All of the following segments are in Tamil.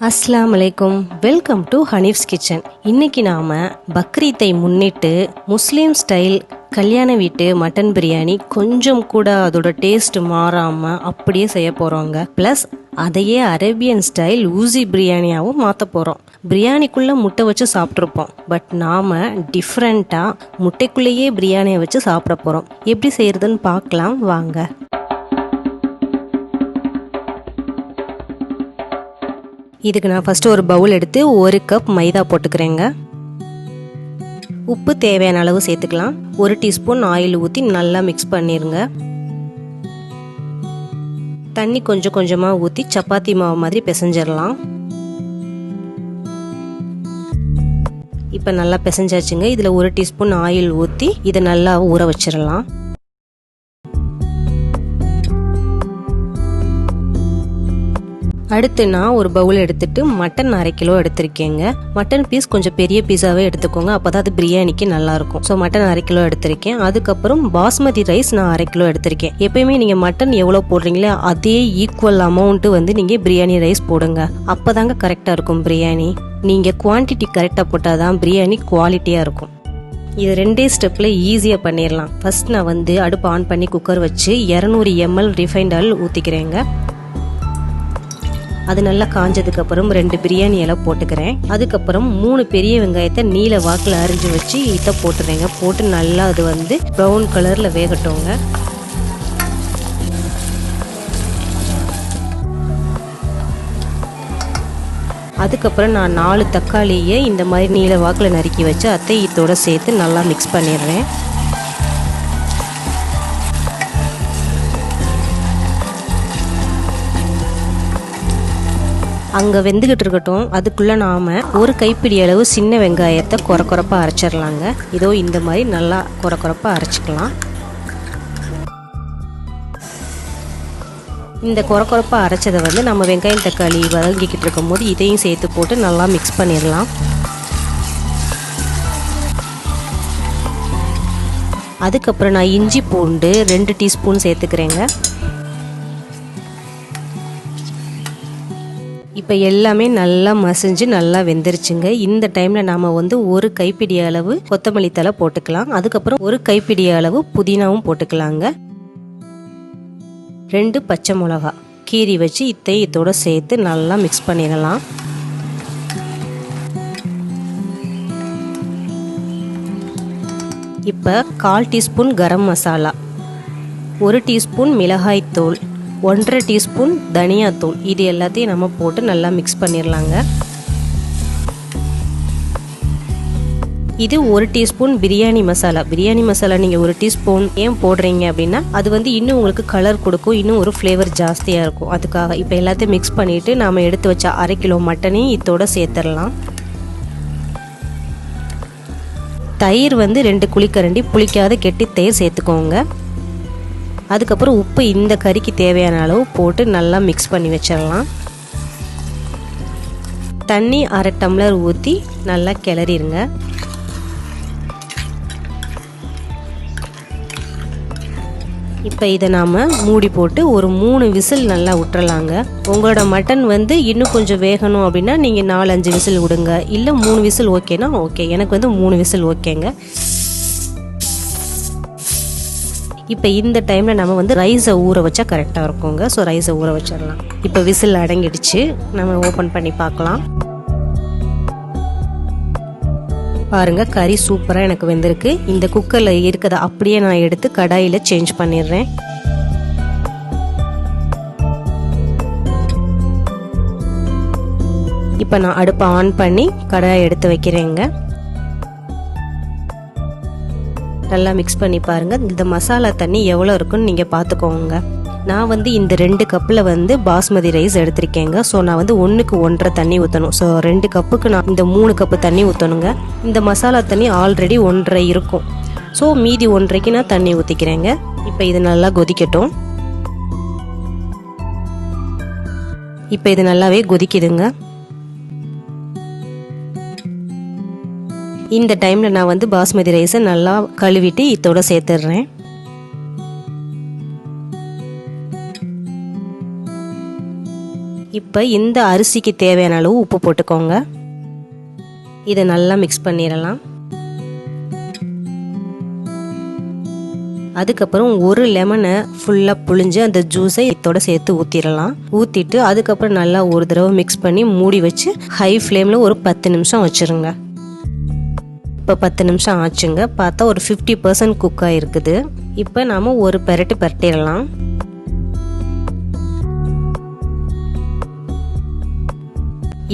அஸ்ஸலாமு அலைக்கும். Welcome to Hanif's kitchen. இன்னைக்கு நாம பக்ரீத்தை முன்னிட்டு முஸ்லீம் ஸ்டைல் கல்யாண வீட்டு மட்டன் பிரியாணி கொஞ்சம் கூட அதோட டேஸ்ட் மாறாம அப்படியே செய்ய போறோங்க. பிளஸ் அதையே அரேபியன் ஸ்டைல் ஊசி பிரியாணியாவும் மாற்ற போறோம். பிரியாணிக்குள்ள முட்டை வச்சு சாப்பிட்ருப்போம், பட் நாம டிஃப்ரெண்டா முட்டைக்குள்ளேயே பிரியாணியை வச்சு சாப்பிட போறோம். எப்படி செய்யறதுன்னு பார்க்கலாம் வாங்க. இதுக்கு நான் ஃபஸ்ட்டு ஒரு பவுல் எடுத்து 1 கப் மைதா போட்டுக்கிறேங்க. உப்பு தேவையான அளவு சேர்த்துக்கலாம். 1 டீஸ்பூன் ஆயில் ஊற்றி நல்லா மிக்ஸ் பண்ணிடுங்க. தண்ணி கொஞ்சம் கொஞ்சமாக ஊற்றி சப்பாத்தி மாவு மாதிரி பிசைஞ்சிடலாம். இப்போ நல்லா பிசைஞ்சாச்சுங்க. இதில் 1 டீஸ்பூன் ஆயில் ஊற்றி இதை நல்லா ஊற வச்சிடலாம். அடுத்து நான் ஒரு பவுல் எடுத்துட்டு மட்டன் 1/2 கிலோ எடுத்திருக்கேங்க. மட்டன் பீஸ் கொஞ்சம் பெரிய பீஸாவே எடுத்துக்கோங்க, அப்பதான் அது பிரியாணிக்கு நல்லா இருக்கும். ஸோ மட்டன் 1/2 கிலோ எடுத்திருக்கேன். அதுக்கப்புறம் பாஸ்மதி ரைஸ் நான் 1/2 கிலோ எடுத்திருக்கேன். எப்பயுமே நீங்க மட்டன் எவ்வளவு போடுறீங்களோ அதே ஈக்குவல் அமௌண்ட் நீங்க பிரியாணி ரைஸ் போடுங்க, அப்பதாங்க கரெக்டா இருக்கும் பிரியாணி. நீங்க குவான்டிட்டி கரெக்டா போட்டாதான் பிரியாணி குவாலிட்டியா இருக்கும். இது 2 ஸ்டெப்ல ஈஸியா பண்ணிடலாம். ஃபர்ஸ்ட் நான் அடுப்பு ஆன் பண்ணி குக்கர் வச்சு 200 ml ரிஃபைண்ட் ஆயில் ஊத்திக்கிறேங்க. அது நல்லா காஞ்சதுக்கு அப்புறம் 2 பிரியாணி இலை போட்டுக்கிறேன். அதுக்கப்புறம் 3 பெரிய வெங்காயத்தை நீல வாக்கில் அரிஞ்சு வச்சு இதை போட்டுறேங்க. போட்டு நல்லா அது ப்ரௌன் கலர்ல வேகட்டோங்க. அதுக்கப்புறம் நான் 4 தக்காளியை இந்த மாதிரி நீல வாக்கில் நறுக்கி வச்சு அத்தை இதோட சேர்த்து நல்லா மிக்ஸ் பண்ணிடுறேன். அங்கே வெந்துக்கிட்டு இருக்கட்டும். அதுக்குள்ளே நாம் 1 கைப்பிடி அளவு சின்ன வெங்காயத்தை குறப்பாக அரைச்சிடலாங்க. இதோ இந்த மாதிரி நல்லா குறப்பாக அரைச்சிக்கலாம். இந்த குறப்பாக அரைச்சதை நம்ம வெங்காயம் தக்காளி வதங்கிக்கிட்டு இருக்கும் போது இதையும் சேர்த்து போட்டு நல்லா மிக்ஸ் பண்ணிடலாம். அதுக்கப்புறம் நான் இஞ்சி பூண்டு 2 டீஸ்பூன் சேர்த்துக்கிறேங்க. இப்போ எல்லாமே நல்லா மசிஞ்சு நல்லா வெந்துருச்சுங்க. இந்த டைமில் நாம் 1 கைப்பிடி அளவு கொத்தமல்லி தழை போட்டுக்கலாம். அதுக்கப்புறம் 1 கைப்பிடி அளவு புதினாவும் போட்டுக்கலாங்க. 2 பச்சை மிளகா கீரி வச்சு இதோட சேர்த்து நல்லா மிக்ஸ் பண்ணிடலாம். இப்போ 1/4 டீஸ்பூன் கரம் மசாலா, 1 டீஸ்பூன் மிளகாய் தூள், 1/2 டீஸ்பூன் தனியாத்தூள், இது எல்லாத்தையும் நம்ம போட்டு நல்லா மிக்ஸ் பண்ணிடலாங்க. இது 1 டீஸ்பூன் பிரியாணி மசாலா. பிரியாணி மசாலா நீங்கள் 1 டீஸ்பூன் ஏன் போடுறீங்க அப்படின்னா அது இன்னும் உங்களுக்கு கலர் கொடுக்கும், இன்னும் ஒரு ஃப்ளேவர் ஜாஸ்தியாக இருக்கும். அதுக்காக இப்போ எல்லாத்தையும் மிக்ஸ் பண்ணிவிட்டு நாம் எடுத்து வச்ச 1/2 கிலோ மட்டனையும் இதோட சேர்த்துடலாம். தயிர் 2 குழிக்கரண்டி புளிக்காத கெட்டி தயிர் சேர்த்துக்கோங்க. அதுக்கப்புறம் உப்பு இந்த கறிக்கு தேவையான அளவு போட்டு நல்லா மிக்ஸ் பண்ணி வச்சிடலாம். தண்ணி 1/2 டம்ளர் ஊற்றி நல்லா கிளறிடுங்க. இப்போ இதை நாம் மூடி போட்டு ஒரு 3 விசில் நல்லா விட்டுறலாங்க. உங்களோட மட்டன் இன்னும் கொஞ்சம் வேகணும் அப்படின்னா நீங்கள் 4-5 விசில் விடுங்க, இல்லை 3 விசில் ஓகேனா ஓகே. எனக்கு 3 விசில் ஓகேங்க. இப்போ இந்த டைமில் நம்ம ரைஸை ஊற வச்சா கரெக்டாக இருக்குங்க. ஸோ ரைஸை ஊற வச்சிடலாம். இப்போ விசில் அடங்கிடுச்சு, நம்ம ஓப்பன் பண்ணி பார்க்கலாம். பாருங்க, கறி சூப்பராக எனக்கு வெந்திருக்கு. இந்த குக்கரில் இருக்கிறத அப்படியே நான் எடுத்து கடாயில் சேஞ்ச் பண்ணிடுறேன். இப்போ நான் அடுப்பை ஆன் பண்ணி கடாயை எடுத்து வைக்கிறேங்க. நல்லா மிக்ஸ் பண்ணி பாருங்கள். இந்த மசாலா தண்ணி எவ்வளோ இருக்குன்னு நீங்கள் பார்த்துக்கோங்க. நான் இந்த 2 கப்பில் பாஸ்மதி ரைஸ் எடுத்திருக்கேங்க. ஸோ நான் 1க்கு 1.5 தண்ணி ஊற்றணும். ஸோ 2 கப்புக்கு நான் இந்த 3 கப்பு தண்ணி ஊற்றணுங்க. இந்த மசாலா தண்ணி ஆல்ரெடி 1.5 இருக்கும். ஸோ மீதி 1.5க்கு நான் தண்ணி ஊற்றிக்கிறேங்க. இப்போ இது நல்லா கொதிக்கட்டும். இப்போ இது நல்லாவே கொதிக்குதுங்க. இந்த டைமில் நான் பாஸ்மதி ரைஸை நல்லா கழுவிட்டு இதோட சேர்த்துடுறேன். இப்போ இந்த அரிசிக்கு தேவையான அளவு உப்பு போட்டுக்கோங்க. இதை நல்லா மிக்ஸ் பண்ணிடலாம். அதுக்கப்புறம் ஒரு லெமனை ஃபுல்லாக புழிஞ்சு அந்த ஜூஸை இதோட சேர்த்து ஊற்றிடலாம். ஊற்றிட்டு அதுக்கப்புறம் நல்லா ஒரு தடவை மிக்ஸ் பண்ணி மூடி வச்சு ஹை ஃப்ளேமில் ஒரு 10 நிமிஷம் வச்சுருங்க. இப்போ 10 நிமிஷம் ஆச்சுங்க. பார்த்தா ஒரு 50% குக் ஆகிருக்குது. இப்போ நாம் ஒரு பெரட்டிடலாம்.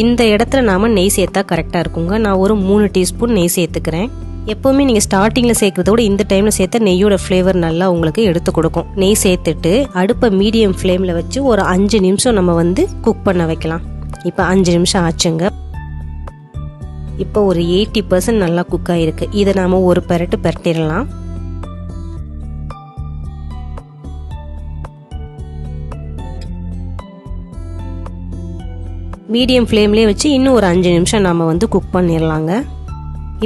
இந்த இடத்துல நாம் நெய் சேர்த்தா கரெக்டாக இருக்குங்க. நான் ஒரு 3 டீஸ்பூன் நெய் சேர்த்துக்கிறேன். எப்போவுமே நீங்கள் ஸ்டார்டிங்கில் சேர்க்குறத விட இந்த டைமில் சேர்த்தா நெய்யோட ஃப்ளேவர் நல்லா உங்களுக்கு எடுத்து கொடுக்கும். நெய் சேர்த்துட்டு அடுப்பை மீடியம் ஃப்ளேமில் வச்சு ஒரு 5 நிமிஷம் நம்ம வந்து குக் பண்ண வைக்கலாம். இப்போ 5 நிமிஷம் ஆச்சுங்க. இப்போ ஒரு 80% நல்லா குக் ஆகிருக்கு. இதை நாம் ஒரு பெரட்டிடலாம். மீடியம் ஃப்ளேம்லேயே வச்சு இன்னும் ஒரு 5 நிமிஷம் நாம் வந்து குக் பண்ணிடலாங்க.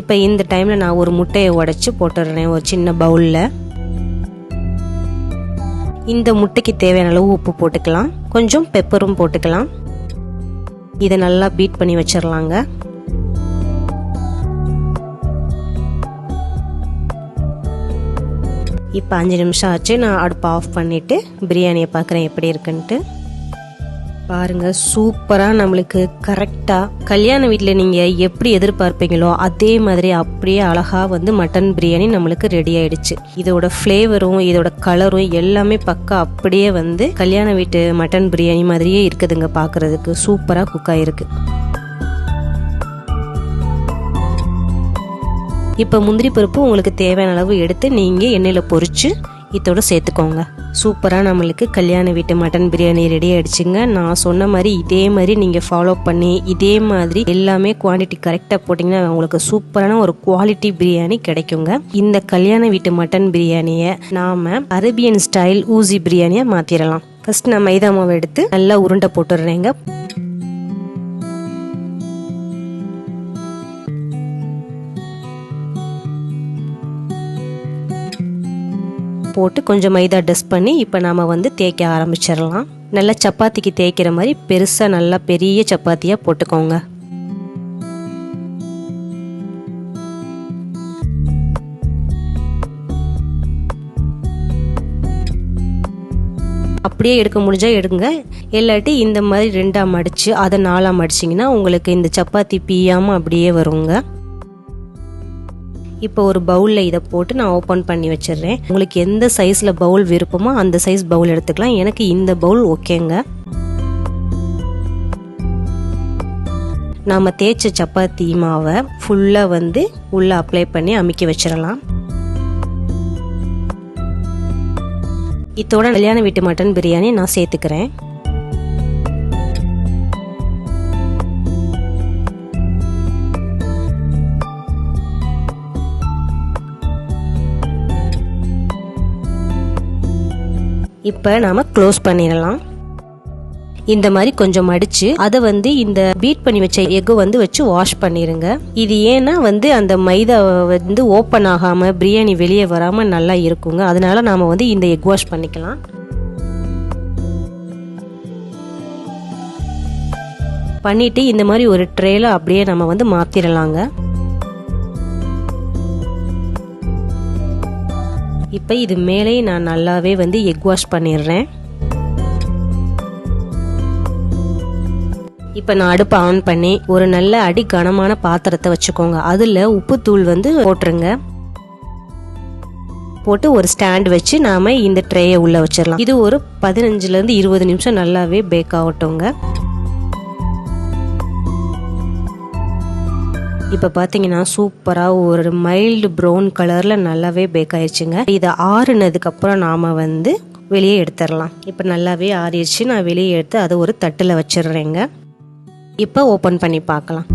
இப்போ இந்த டைமில் நான் ஒரு முட்டையை உடைச்சி போட்டுடுறேன் ஒரு சின்ன பவுலில். இந்த முட்டைக்கு தேவையான அளவு உப்பு போட்டுக்கலாம். கொஞ்சம் பெப்பரும் போட்டுக்கலாம். இதை நல்லா பீட் பண்ணி வச்சிடலாங்க. இப்போ 5 நிமிஷம் ஆச்சு. நான் அடுப்பை ஆஃப் பண்ணிவிட்டு பிரியாணியை பார்க்குறேன் எப்படி இருக்குன்ட்டு. பாருங்க, சூப்பராக நம்மளுக்கு கரெக்டாக கல்யாண வீட்டில் நீங்கள் எப்படி எதிர்பார்ப்பீங்களோ அதே மாதிரி அப்படியே அழகாக வந்து மட்டன் பிரியாணி நம்மளுக்கு ரெடி ஆயிடுச்சு. இதோட ஃப்ளேவரும் இதோட கலரும் எல்லாமே பக்கா அப்படியே வந்து கல்யாண வீட்டு மட்டன் பிரியாணி மாதிரியே இருக்குதுங்க. பார்க்குறதுக்கு சூப்பராக குக் ஆகிருக்கு. இப்போ முந்திரி பருப்பு உங்களுக்கு தேவையான அளவு எடுத்து நீங்கள் எண்ணெயில் பொரிச்சு இதோட சேர்த்துக்கோங்க. சூப்பராக நம்மளுக்கு கல்யாண வீட்டு மட்டன் பிரியாணி ரெடி ஆகிடுச்சுங்க. நான் சொன்ன மாதிரி இதே மாதிரி நீங்கள் ஃபாலோ பண்ணி இதே மாதிரி எல்லாமே குவான்டிட்டி கரெக்டாக போட்டிங்கன்னா உங்களுக்கு சூப்பரான ஒரு குவாலிட்டி பிரியாணி கிடைக்குங்க. இந்த கல்யாண வீட்டு மட்டன் பிரியாணியை நாம் அரேபியன் ஸ்டைல் ஊசி பிரியாணியாக மாற்றிடலாம். ஃபர்ஸ்ட் நான் மைதா மாவை எடுத்து நல்லா உருண்டை போட்டுடுறேங்க. போட்டு கொஞ்சம் மைதா டஸ்ட் பண்ணி இப்போ நாம் வந்து தேய்க்க ஆரம்பிச்சிடலாம். நல்லா சப்பாத்திக்கு தேய்க்கிற மாதிரி பெருசாக நல்லா பெரிய சப்பாத்தியாக போட்டுக்கோங்க. அப்படியே எடுக்க முடிஞ்சா எடுங்க. இல்லாட்டி இந்த மாதிரி 2ஆக மடித்து அதை 4ஆக மடிச்சிங்கன்னா உங்களுக்கு இந்த சப்பாத்தி பீயாமல் அப்படியே வருங்க. இப்போ ஒரு பவுலில் இதை போட்டு நான் ஓப்பன் பண்ணி வச்சிடுறேன். உங்களுக்கு எந்த சைஸில் பவுல் விருப்பமோ அந்த சைஸ் பவுல் எடுத்துக்கலாம். எனக்கு இந்த பவுல் ஓகேங்க. நாம் தேய்ச்ச சப்பாத்தி மாவை ஃபுல்லாக வந்து உள்ளே அப்ளை பண்ணி அமுக்கி வச்சிடலாம். இதோட கல்யாண வீட்டு மட்டன் பிரியாணி நான் சேர்த்துக்கிறேன். இப்போ நாம க்ளோஸ் பண்ணிடலாம். இந்த மாதிரி கொஞ்சம் மடிச்சு அதை வந்து இந்த பீட் பண்ணி வச்ச எக்கு வந்து வச்சு வாஷ் பண்ணிருங்க. இது ஏன்னா வந்து அந்த மைதா வந்து ஓப்பன் ஆகாம பிரியாணி வெளியே வராம நல்லா இருக்குங்க. அதனால நாம வந்து இந்த எக் வாஷ் பண்ணிக்கலாம். பண்ணிட்டு இந்த மாதிரி ஒரு ட்ரேல அப்படியே நம்ம வந்து மாத்திரலாங்க. இப்போ இது மேலே நான் நல்லாவே வந்து எக் வாஷ் பண்ணிடுறேன். இப்போ நான் அடுப்பை ஆன் பண்ணி ஒரு நல்ல அடி கனமான பாத்திரத்தை வச்சுக்கோங்க. அதில் உப்புத்தூள் வந்து போட்டுருங்க. போட்டு ஒரு ஸ்டாண்ட் வச்சு நாம் இந்த ட்ரேயை உள்ளே வச்சிடலாம். இது ஒரு 15லேருந்து 20 நிமிஷம் நல்லாவே பேக் ஆகட்டுங்க. இப்போ பார்த்தீங்கன்னா சூப்பராக ஒரு மைல்டு ப்ரௌன் கலரில் நல்லாவே பேக் ஆயிடுச்சுங்க. இதை ஆறுனதுக்கப்புறம் நாம் வந்து வெளியே எடுத்துடலாம். இப்போ நல்லாவே ஆறிடுச்சு. நான் வெளியே எடுத்து அதை ஒரு தட்டில் வச்சிடுறேங்க. இப்போ ஓப்பன் பண்ணி பார்க்கலாம்.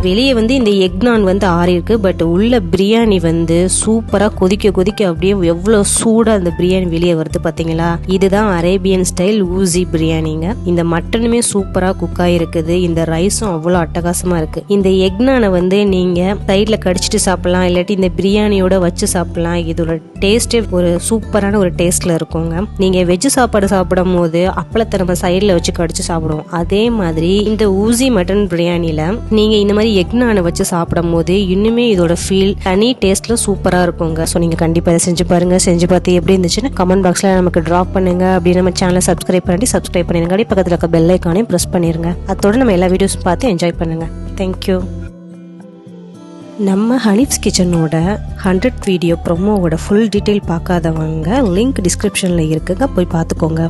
வெளியே வந்து இந்த எக் நான் வந்து ஆறி இருக்கு, பட் உள்ள பிரியாணி வந்து சூப்பரா கொதிக்க கொதிக்க அப்படியே எவ்வளவு சூடா அந்த பிரியாணி வெளியே வருது பாத்தீங்களா. இதுதான் அரேபியன் ஸ்டைல் ஊசி பிரியாணிங்க. இந்த மட்டனுமே சூப்பரா குக் ஆயிருக்குது, இந்த ரைஸும் அவ்வளவு அட்டகாசமா இருக்கு. இந்த எக் நானை வந்து நீங்க சைட்ல கடிச்சிட்டு சாப்பிடலாம், இல்லாட்டி இந்த பிரியாணியோட வச்சு சாப்பிடலாம். இதோட டேஸ்டே ஒரு சூப்பரான ஒரு டேஸ்ட்ல இருக்குங்க. நீங்க வெஜ் சாப்பாடு சாப்பிடும் போது அப்பளத்தை நம்ம சைட்ல வச்சு கடிச்சு சாப்பிடுவோம், அதே மாதிரி இந்த ஊசி மட்டன் பிரியாணில நீங்க இந்த மாதிரி எக் நானை வச்சு சாப்பிடும் போது இன்னுமே இதோட ஃபீல் தனி டேஸ்ட்ல சூப்பரா இருக்குங்க. ஸோ நீங்க கண்டிப்பா இதை செஞ்சு பாருங்க. செஞ்சு பார்த்து எப்படி இருந்துச்சுன்னா கமெண்ட் பாக்ஸ்ல நமக்கு டிராப் பண்ணுங்க. அப்படி நம்ம சேனலை சப்ஸ்கிரைப் பண்ணிருங்க, பக்கத்துல இருக்க பெல் ஐக்கானையும் பிரஸ் பண்ணிருங்க. அதோட நம்ம எல்லா வீடியோஸ் பார்த்து என்ஜாய் பண்ணுங்க. தேங்க்யூ. நம்ம ஹனீஃப்ஸ் கிச்சனோட 100 வீடியோ ப்ரோமோவோட ஃபுல் டீட்டெயில் பார்க்காதவங்க லிங்க் டிஸ்கிரிப்ஷனில் இருக்குங்க, போய் பார்த்துக்கோங்க.